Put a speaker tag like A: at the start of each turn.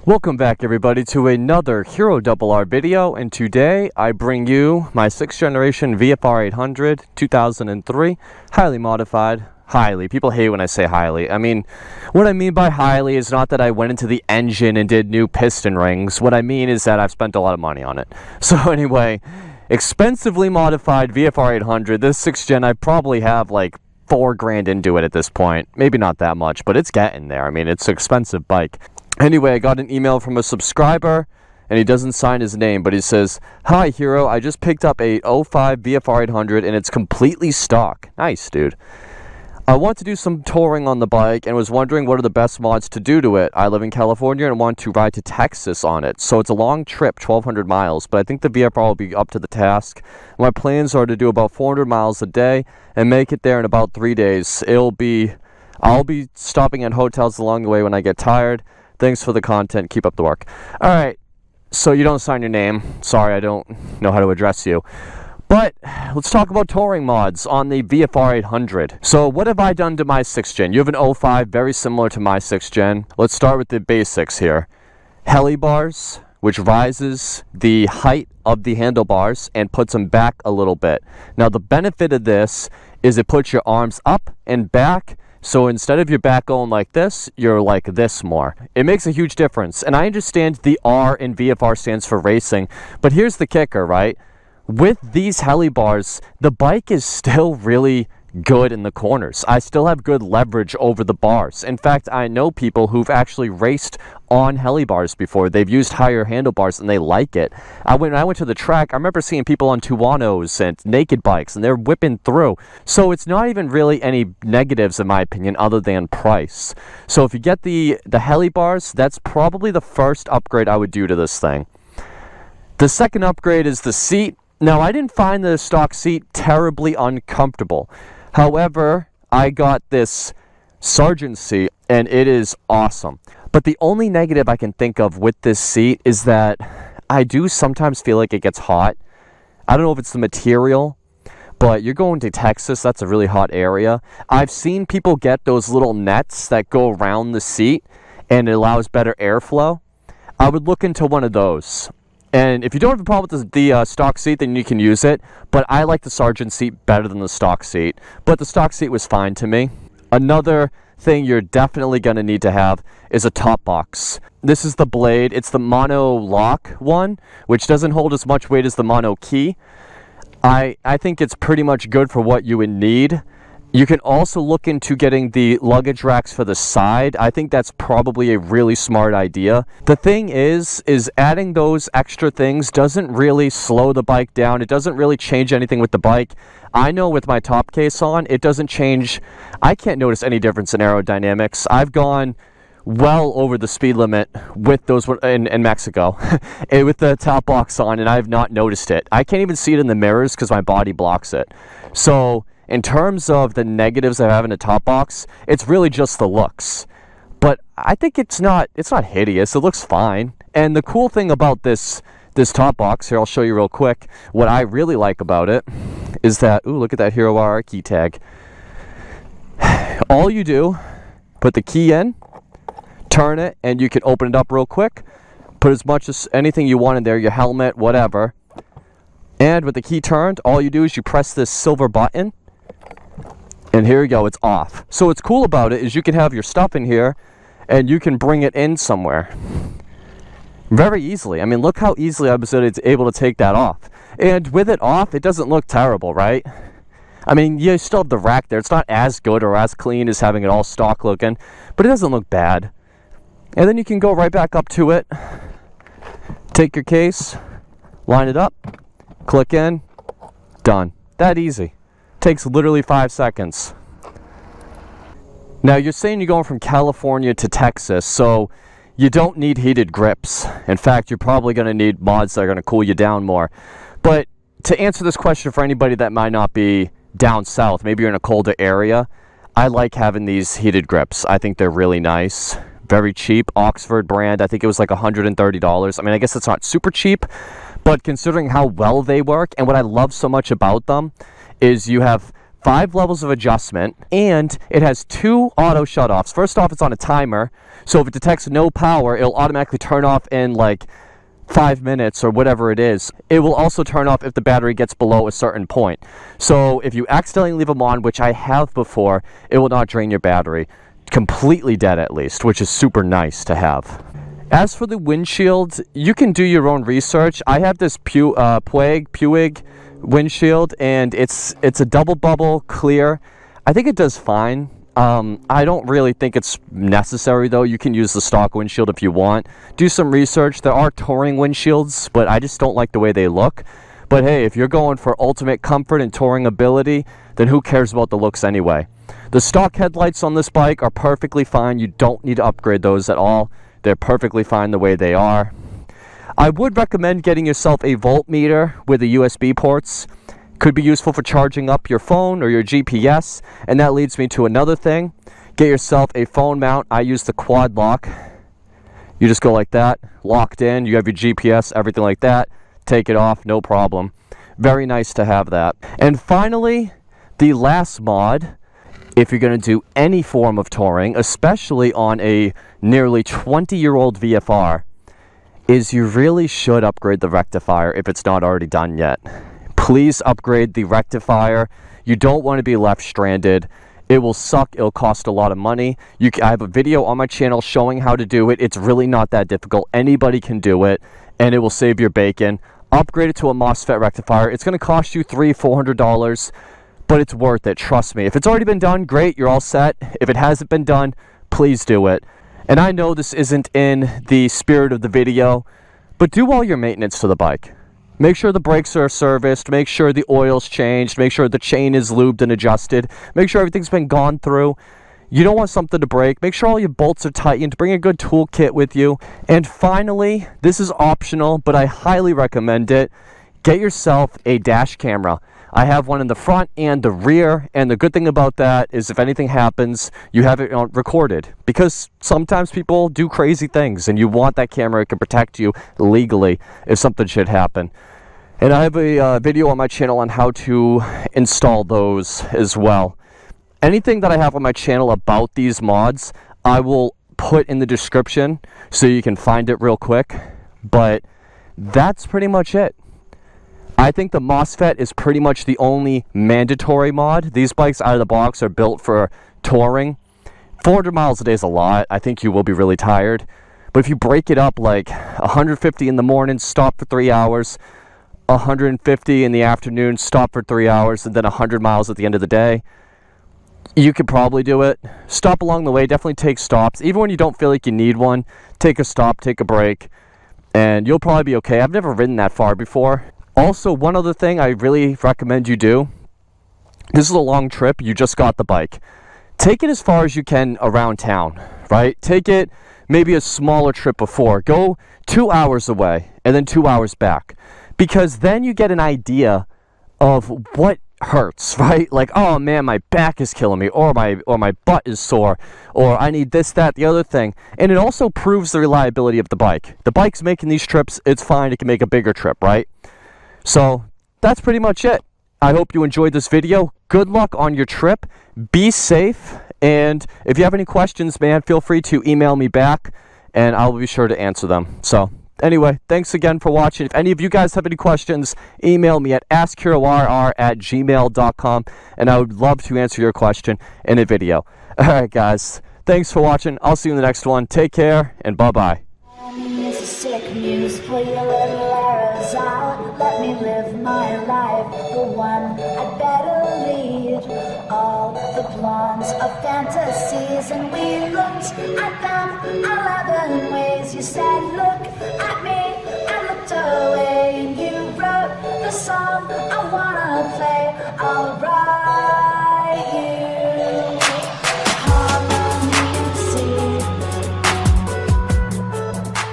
A: Welcome back everybody to another Hero RR video, and today I bring you my 6th generation VFR800 2003 highly modified. People hate when I say highly. I mean, what I mean by highly is not that I went into the engine and did new piston rings. What I mean is that I've spent a lot of money on it. So anyway, expensively modified VFR800. This 6th gen, I probably have like $4 grand into it at this point. Maybe not that much, but it's getting there. I mean, it's an expensive bike. Anyway, I got an email from a subscriber, and he doesn't sign his name, but he says, "Hi, Hero, I just picked up a 05 VFR800, and it's completely stock." Nice, dude. "I want to do some touring on the bike, and was wondering what are the best mods to do to it. I live in California and want to ride to Texas on it. So it's a long trip, 1,200 miles, but I think the VFR will be up to the task. My plans are to do about 400 miles a day, and make it there in about 3 days. I'll be stopping at hotels along the way when I get tired. Thanks for the content. Keep up the work." All right. So you don't sign your name. Sorry, I don't know how to address you. But let's talk about touring mods on the VFR800. So what have I done to my 6th gen? You have an 05, very similar to my 6th gen. Let's start with the basics here. Heli bars, which rises the height of the handlebars and puts them back a little bit. Now the benefit of this is it puts your arms up and back. So instead of your back going like this, you're like this more. It makes a huge difference. And I understand the R in VFR stands for racing, but here's the kicker, right? With these heli bars, the bike is still really good in the corners. I still have good leverage over the bars. In fact, I know people who've actually raced on heli bars before. They've used higher handlebars and they like it. When I went to the track, I remember seeing people on Tuanos and naked bikes, and they're whipping through. So it's not even really any negatives in my opinion other than price. So if you get the heli bars, that's probably the first upgrade I would do to this thing. The second upgrade is the seat. Now, I didn't find the stock seat terribly uncomfortable. However, I got this Sergeant seat, and it is awesome. But the only negative I can think of with this seat is that I do sometimes feel like it gets hot. I don't know if it's the material, but you're going to Texas, that's a really hot area. I've seen people get those little nets that go around the seat, and it allows better airflow. I would look into one of those. And if you don't have a problem with the stock seat, then you can use it. But I like the Sergeant seat better than the stock seat. But the stock seat was fine to me. Another thing you're definitely going to need to have is a top box. This is the Blade. It's the mono lock one, which doesn't hold as much weight as the mono key. I think it's pretty much good for what you would need. You can also look into getting the luggage racks for the side. I think that's probably a really smart idea. The thing is adding those extra things doesn't really slow the bike down. It doesn't really change anything with the bike. I know with my top case on, it doesn't change. I can't notice any difference in aerodynamics. I've gone well over the speed limit with those in Mexico with the top box on, and I have not noticed it. I can't even see it in the mirrors because my body blocks it. So in terms of the negatives of having a top box, it's really just the looks. But I think it's not hideous. It looks fine. And the cool thing about this top box, here I'll show you real quick, what I really like about it is that, ooh, look at that Hero RR key tag. All you do, put the key in, turn it, and you can open it up real quick. Put as much as anything you want in there, your helmet, whatever. And with the key turned, all you do is you press this silver button, and here you go, it's off. So what's cool about it is you can have your stuff in here and you can bring it in somewhere very easily. I mean, look how easily I was able to take that off. And with it off, it doesn't look terrible, right? I mean, you still have the rack there. It's not as good or as clean as having it all stock looking, but it doesn't look bad. And then you can go right back up to it, take your case, line it up, click in, done. That easy. Takes literally 5 seconds. Now you're saying you're going from California to Texas, so you don't need heated grips. In fact, you're probably going to need mods that are going to cool you down more. But to answer this question for anybody that might not be down south, maybe you're in a colder area, I like having these heated grips. I think they're really nice. Very cheap, Oxford brand. I think it was like $130. I mean, I guess it's not super cheap, but considering how well they work, and what I love so much about them is you have 5 levels of adjustment, and it has 2 auto shutoffs. First off, it's on a timer, so if it detects no power, it'll automatically turn off in like 5 minutes or whatever it is. It will also turn off if the battery gets below a certain point. So if you accidentally leave them on, which I have before, it will not drain your battery. Completely dead at least, which is super nice to have. As for the windshield, you can do your own research. I have this Puig windshield, and it's a double bubble clear. I think it does fine. I don't really think it's necessary though. You can use the stock windshield if you want. Do some research. There are touring windshields, but I just don't like the way they look. But hey, if you're going for ultimate comfort and touring ability, then who cares about the looks anyway? The stock headlights on this bike are perfectly fine. You don't need to upgrade those at all. They're perfectly fine the way they are. I would recommend getting yourself a voltmeter with the USB ports. Could be useful for charging up your phone or your GPS. And that leads me to another thing. Get yourself a phone mount. I use the quad lock. You just go like that, locked in. You have your GPS, everything like that. Take it off, no problem. Very nice to have that. And finally, the last mod, if you're going to do any form of touring, especially on a nearly 20-year-old VFR, is you really should upgrade the rectifier if it's not already done yet. Please upgrade the rectifier. You don't want to be left stranded. It will suck. It'll cost a lot of money. I have a video on my channel showing how to do it. It's really not that difficult. Anybody can do it, and it will save your bacon. Upgrade it to a MOSFET rectifier. It's going to cost you $300-$400, but it's worth it. Trust me. If it's already been done, great. You're all set. If it hasn't been done, please do it. And I know this isn't in the spirit of the video, but do all your maintenance to the bike. Make sure the brakes are serviced, make sure the oil's changed, make sure the chain is lubed and adjusted, make sure everything's been gone through. You don't want something to break. Make sure all your bolts are tightened. Bring a good toolkit with you. And finally, this is optional, but I highly recommend it. Get yourself a dash camera. I have one in the front and the rear, and the good thing about that is if anything happens, you have it recorded, because sometimes people do crazy things and you want that camera to protect you legally if something should happen. And I have a video on my channel on how to install those as well. Anything that I have on my channel about these mods, I will put in the description so you can find it real quick, but that's pretty much it. I think the MOSFET is pretty much the only mandatory mod. These bikes out of the box are built for touring. 400 miles a day is a lot. I think you will be really tired. But if you break it up like 150 in the morning, stop for 3 hours, 150 in the afternoon, stop for 3 hours, and then 100 miles at the end of the day, you could probably do it. Stop along the way. Definitely take stops. Even when you don't feel like you need one, take a stop, take a break, and you'll probably be okay. I've never ridden that far before. Also, one other thing I really recommend you do, this is a long trip, you just got the bike. Take it as far as you can around town, right? Take it maybe a smaller trip before. Go 2 hours away and then 2 hours back. Because then you get an idea of what hurts, right? Like, oh man, my back is killing me, or my butt is sore, or I need this, that, the other thing. And it also proves the reliability of the bike. The bike's making these trips, it's fine, it can make a bigger trip, right? So that's pretty much it. I hope you enjoyed this video. Good luck on your trip. Be safe. And if you have any questions, man, feel free to email me back and I'll be sure to answer them. So anyway, thanks again for watching. If any of you guys have any questions, email me at askherorr@gmail.com and I would love to answer your question in a video. All right, guys. Thanks for watching. I'll see you in the next one. Take care and bye-bye.
B: It's a sick news, pull your little arrows out. Let me live my life, the one I'd better lead. All the plans of fantasies, and we looked at them 11 ways. You said, look at me.